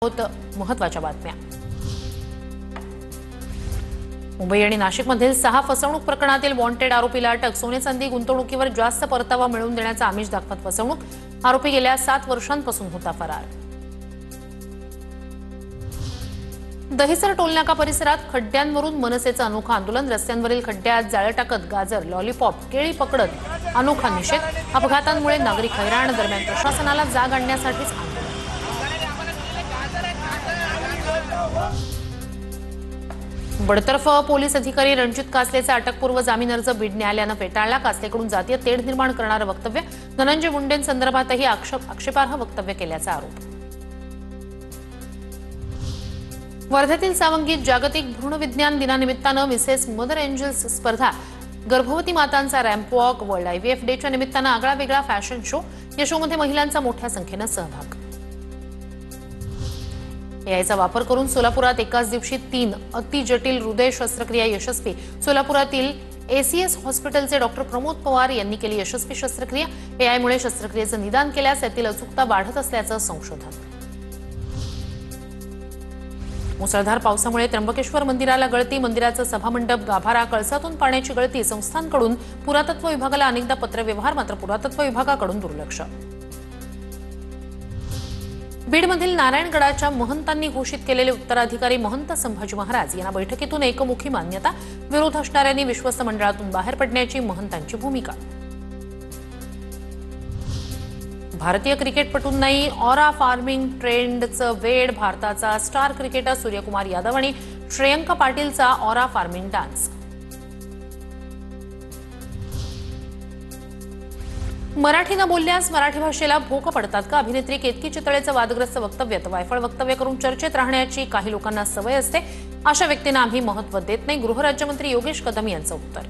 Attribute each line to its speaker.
Speaker 1: महत्त्वाच्या बातम्या। मुंबई आणि नाशिकमधील 6 फसवणूक प्रकरणातील वॉन्टेड आरोपीला अटक। सोने चांदी गुंतवणुकीवर जास्त परतावा मिळवून देण्याचा आमिष दाखवत फसवणूक। आरोपी गेल्या 7 वर्षांपासून होता फरार। दहिसर टोलनाका परिसरात खड्ड्यांवरून मनसेचं अनोखं आंदोलन। रस्त्यांवरील खड्ड्यात जाळं टाकत गाजर, लॉलीपॉप, केळी पकडत अनोखा निषेध। अपघातांमुळे नागरिक हैराण। दरम्यान प्रशासनाला जाग आणण्यासाठीच आंदोलन। बडतर्फ पोलीस अधिकारी रणजित कासलेचा अटकपूर्व जामीन अर्ज बीड न्यायालयानं फेटाळला। कासलेकडून जातीय तेढ निर्माण करणारं वक्तव्य। धनंजय मुंडेंसंदर्भातही आक्षेपार्ह वक्तव्य केल्याचा आरोप। वर्ध्यातील सावंगीत जागतिक भ्रूणविज्ञान दिनानिमित्तानं मिसेस मदर एंजल्स स्पर्धा, गर्भवती मातांचा रॅम्प वॉक, वर्ल्ड आयव्हीएफ डेच्या निमित्तानं आगळा वेगळा फॅशन शो। या शोमध्ये महिलांचा मोठ्या संख्येनं सहभाग। एआयचा वापर करून सोलापुरात एकाच दिवशी 3 अतिजटिल हृदय शस्त्रक्रिया यशस्वी। सोलापुरातील एसीएस हॉस्पिटलचे डॉक्टर प्रमोद पवार यांनी केली यशस्वी शस्त्रक्रिया। एआयमुळे शस्त्रक्रियेचं निदान केल्यास त्यातील अचूकता वाढत असल्याचं संशोधन। मुसळधार पावसामुळे त्र्यंबकेश्वर मंदिराला गळती। मंदिराचं सभामंडप, गाभारा, कळसातून पाण्याची गळती। संस्थांकडून पुरातत्व विभागाला अनेकदा पत्रव्यवहार, मात्र पुरातत्व विभागाकडून दुर्लक्ष। बीडमधील नारायणगडाच्या महंतांनी घोषित केलेले उत्तराधिकारी महंत संभाजी महाराज यांना बैठकीतून एकमुखी मान्यता। विरोध असणाऱ्यांनी विश्वस्त मंडळातून बाहेर पडण्याची महंतांची भूमिका। भारतीय क्रिकेटपटूंनाही ऑरा फार्मिंग ट्रेंडचं वेड। भारताचा स्टार क्रिकेटर सूर्यकुमार यादव आणि श्रेयंका पाटीलचा ऑरा फार्मिंग डान्स। मराठी न बोलल्यास मराठी भाषेला भोक पडतात का? अभिनेत्री केतकी चितळेचं वादग्रस्त वक्तव्य। वायफळ वक्तव्य करून चर्चेत राहण्याची काही लोकांना सवय असते। अशा व्यक्तींना आम्ही महत्त्व देत नाही। गृहराज्यमंत्री योगेश कदम यांचं उत्तर।